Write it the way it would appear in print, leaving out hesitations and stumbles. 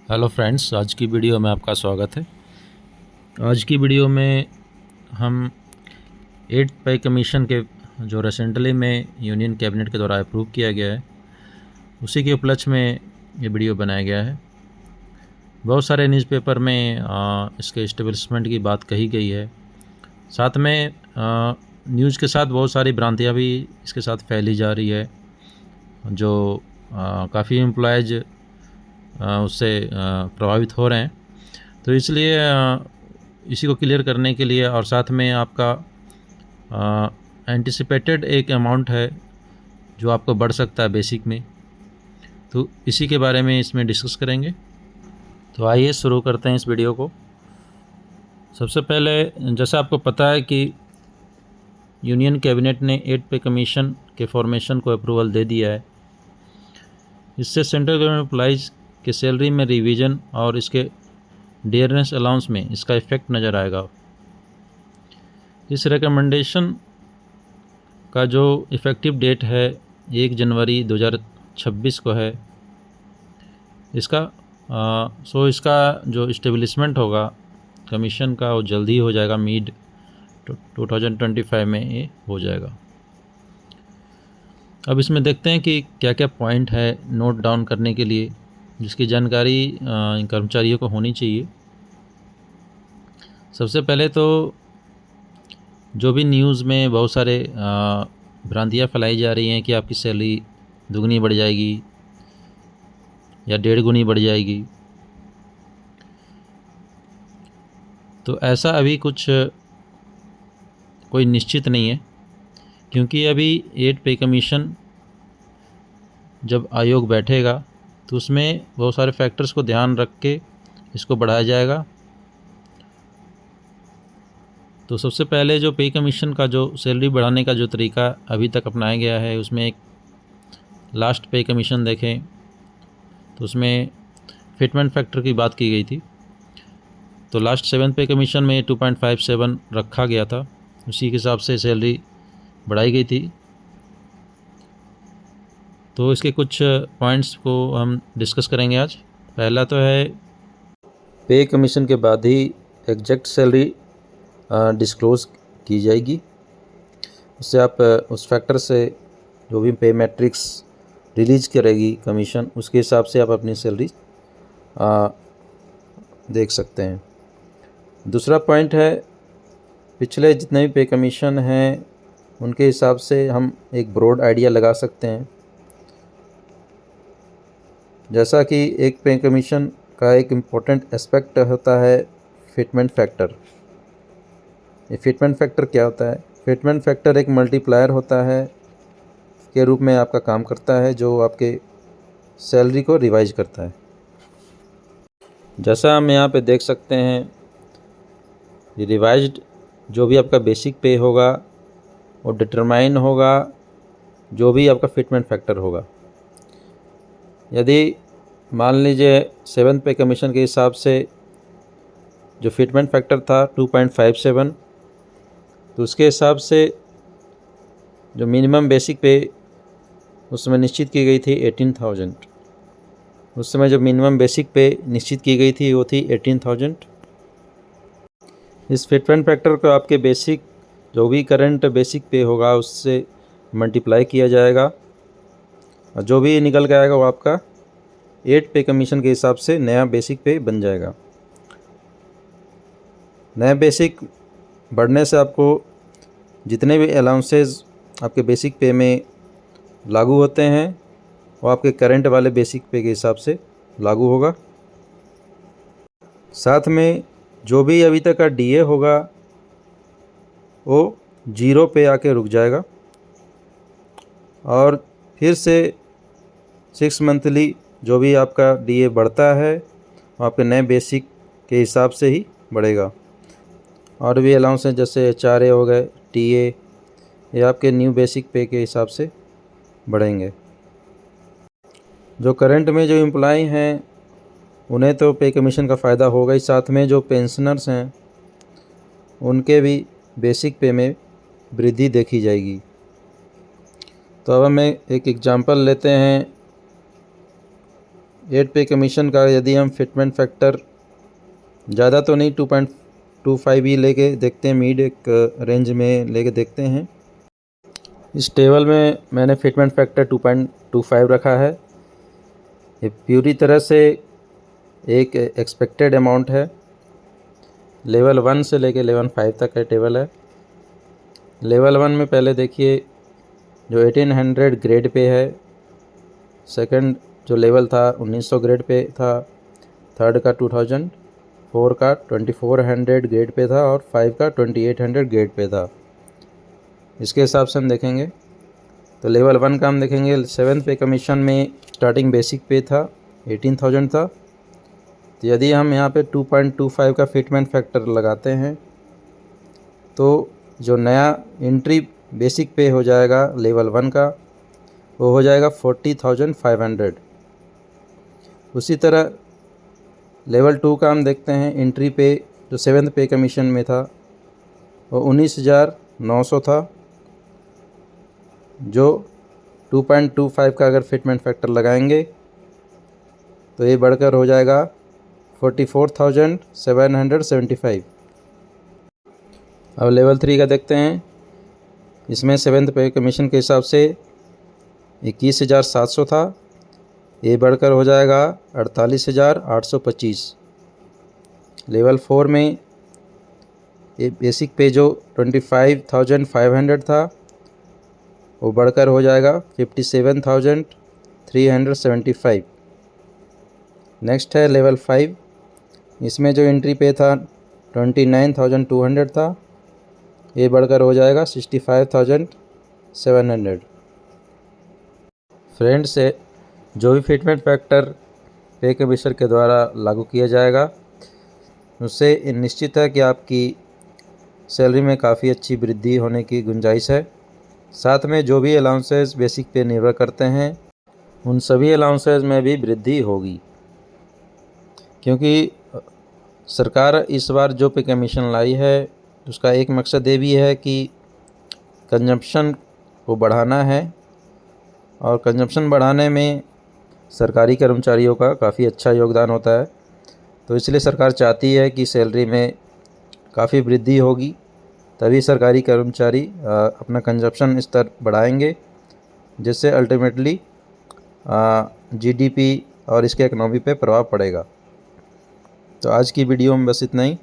Hello friends, आज की video में आपका स्वागत है। आज की वीडियो में हम 8 पे कमीशन के जो रिसेंटली में यूनियन कैबिनेट के द्वारा अप्रूव किया गया है, उसी के उपलक्ष्य में ये वीडियो बनाया गया है। बहुत सारे न्यूज़पेपर में इसके इस्टेब्लिशमेंट की बात कही गई है। साथ में न्यूज़ के साथ बहुत सारी भ्रांतियाँ भी इसके साथ फैली जा रही है, जो काफ़ी एम्प्लॉयज़ उससे प्रभावित हो रहे हैं। तो इसलिए इसी को क्लियर करने के लिए और साथ में आपका एंटिसिपेटेड एक अमाउंट है जो आपको बढ़ सकता है बेसिक में, तो इसी के बारे में इसमें डिस्कस करेंगे। तो आइए शुरू करते हैं इस वीडियो को। सबसे पहले जैसा आपको पता है कि यूनियन कैबिनेट ने 8 पे कमीशन के फॉर्मेशन को अप्रूवल दे दिया है। इससे सेंट्रल गवर्नमेंट एम्प्लॉइज़ के सैलरी में रिवीजन और इसके डियरनेस अलाउंस में इसका इफ़ेक्ट नज़र आएगा। इस रिकमेंडेशन का जो इफ़ेक्टिव डेट है 1 जनवरी 2026 को है। इसका जो इस्टेब्लिशमेंट होगा कमीशन का वो जल्दी हो जाएगा, मिड 2025 में ये हो जाएगा। अब इसमें देखते हैं कि क्या क्या पॉइंट है नोट डाउन करने के लिए, जिसकी जानकारी कर्मचारियों को होनी चाहिए। सबसे पहले तो जो भी न्यूज़ में बहुत सारे भ्रांतियाँ फैलाई जा रही हैं कि आपकी सैलरी दुगनी बढ़ जाएगी या 1.5 गुनी बढ़ जाएगी, तो ऐसा अभी कुछ कोई निश्चित नहीं है, क्योंकि अभी 8 पे कमीशन जब आयोग बैठेगा तो उसमें बहुत सारे फैक्टर्स को ध्यान रख के इसको बढ़ाया जाएगा। तो सबसे पहले जो पे कमीशन का जो सैलरी बढ़ाने का जो तरीका अभी तक अपनाया गया है, उसमें एक लास्ट पे कमीशन देखें तो उसमें फिटमेंट फैक्टर की बात की गई थी। तो लास्ट 7th पे कमीशन में 2.57 रखा गया था, उसी के हिसाब से सैलरी बढ़ाई गई थी। तो इसके कुछ पॉइंट्स को हम डिस्कस करेंगे आज। पहला तो है पे कमीशन के बाद ही एग्जैक्ट सैलरी डिस्क्लोज़ की जाएगी। उससे आप उस फैक्टर से जो भी पे मैट्रिक्स रिलीज़ करेगी कमीशन, उसके हिसाब से आप अपनी सैलरी देख सकते हैं। दूसरा पॉइंट है, पिछले जितने भी पे कमीशन हैं उनके हिसाब से हम एक ब्रॉड आइडिया लगा सकते हैं। जैसा कि एक पे कमीशन का एक इम्पोर्टेंट एस्पेक्ट होता है फिटमेंट फैक्टर। ये फिटमेंट फैक्टर क्या होता है? फिटमेंट फैक्टर एक मल्टीप्लायर होता है के रूप में आपका काम करता है, जो आपके सैलरी को रिवाइज करता है। जैसा हम यहाँ पे देख सकते हैं, ये रिवाइज्ड जो भी आपका बेसिक पे होगा वो डिटरमाइन होगा जो भी आपका फिटमेंट फैक्टर होगा। यदि मान लीजिए 7th पे कमीशन के हिसाब से जो फिटमेंट फैक्टर था 2.57, तो उसके हिसाब से जो मिनिमम बेसिक पे उसमें निश्चित की गई थी 18,000। उस समय जो मिनिमम बेसिक पे निश्चित की गई थी वो थी 18,000। इस फिटमेंट फैक्टर को आपके बेसिक जो भी करंट बेसिक पे होगा उससे मल्टीप्लाई किया जाएगा, और जो भी निकल के आएगा वो आपका 8 पे कमीशन के हिसाब से नया बेसिक पे बन जाएगा। नया बेसिक बढ़ने से आपको जितने भी अलाउंसेस आपके बेसिक पे में लागू होते हैं वो आपके करंट वाले बेसिक पे के हिसाब से लागू होगा। साथ में जो भी अभी तक का डीए होगा वो 0 पे आके रुक जाएगा, और फिर से 6 मंथली जो भी आपका डीए बढ़ता है वो आपके नए बेसिक के हिसाब से ही बढ़ेगा। और भी अलाउंस हैं जैसे HRA हो गए, टीए, ये आपके न्यू बेसिक पे के हिसाब से बढ़ेंगे। जो करंट में जो एम्प्लॉय हैं उन्हें तो पे कमीशन का फ़ायदा होगा ही, साथ में जो पेंशनर्स हैं उनके भी बेसिक पे में वृद्धि देखी जाएगी। तो अब हम एक एग्जांपल लेते हैं 8 पे कमीशन का यदि हम फिटमेंट फैक्टर ज़्यादा तो नहीं 2.25 ही लेके देखते हैं, मिड एक रेंज में लेके देखते हैं। इस टेबल में मैंने फिटमेंट फैक्टर 2.25 रखा है। ये पूरी तरह से एक एक्सपेक्टेड अमाउंट है। लेवल 1 से लेके लेवल 5 तक का टेबल है। लेवल 1 में पहले देखिए जो 1800 ग्रेड पे है, सेकंड जो लेवल था 1900 ग्रेड पे था, थर्ड का 2000, 4 का 2400 ग्रेड पे था और 5 का 2800 ग्रेड पे था। इसके हिसाब से हम देखेंगे तो लेवल 1 का हम देखेंगे 7th पे कमीशन में स्टार्टिंग बेसिक पे था 18,000 था। तो यदि हम यहाँ पे 2.25 का फिटमेंट फैक्टर लगाते हैं तो जो नया एंट्री बेसिक पे हो जाएगा लेवल 1 का वो हो जाएगा 40,500। उसी तरह लेवल 2 का हम देखते हैं, एंट्री पे जो 7th पे कमीशन में था वो 19,900 था। जो 2.25 का अगर फिटमेंट फैक्टर लगाएंगे तो ये बढ़कर हो जाएगा 44,775। अब लेवल 3 का देखते हैं। इसमें 7th पे कमीशन के हिसाब से 21,700 था, ये बढ़कर हो जाएगा 48,825। लेवल 4 में ये बेसिक पे जो 25,500 था वो बढ़कर हो जाएगा 57,375। नेक्स्ट है लेवल 5। इसमें जो एंट्री पे था 29,200 था, ये बढ़कर हो जाएगा 65,700। फ्रेंड्स, से जो भी फिटमेंट फैक्टर पे कमीशन के द्वारा लागू किया जाएगा उससे निश्चित है कि आपकी सैलरी में काफ़ी अच्छी वृद्धि होने की गुंजाइश है। साथ में जो भी अलाउंसेस बेसिक पे निर्भर करते हैं उन सभी अलाउंसेस में भी वृद्धि होगी, क्योंकि सरकार इस बार जो पे कमीशन लाई है उसका एक मकसद ये भी है कि कंजम्पशन को बढ़ाना है और कंजम्पशन बढ़ाने में सरकारी कर्मचारियों का काफ़ी अच्छा योगदान होता है। तो इसलिए सरकार चाहती है कि सैलरी में काफ़ी वृद्धि होगी, तभी सरकारी कर्मचारी अपना कंजम्पशन स्तर बढ़ाएंगे, जिससे अल्टीमेटली जीडीपी और इसके इकनॉमी पे प्रभाव पड़ेगा। तो आज की वीडियो में बस इतना ही।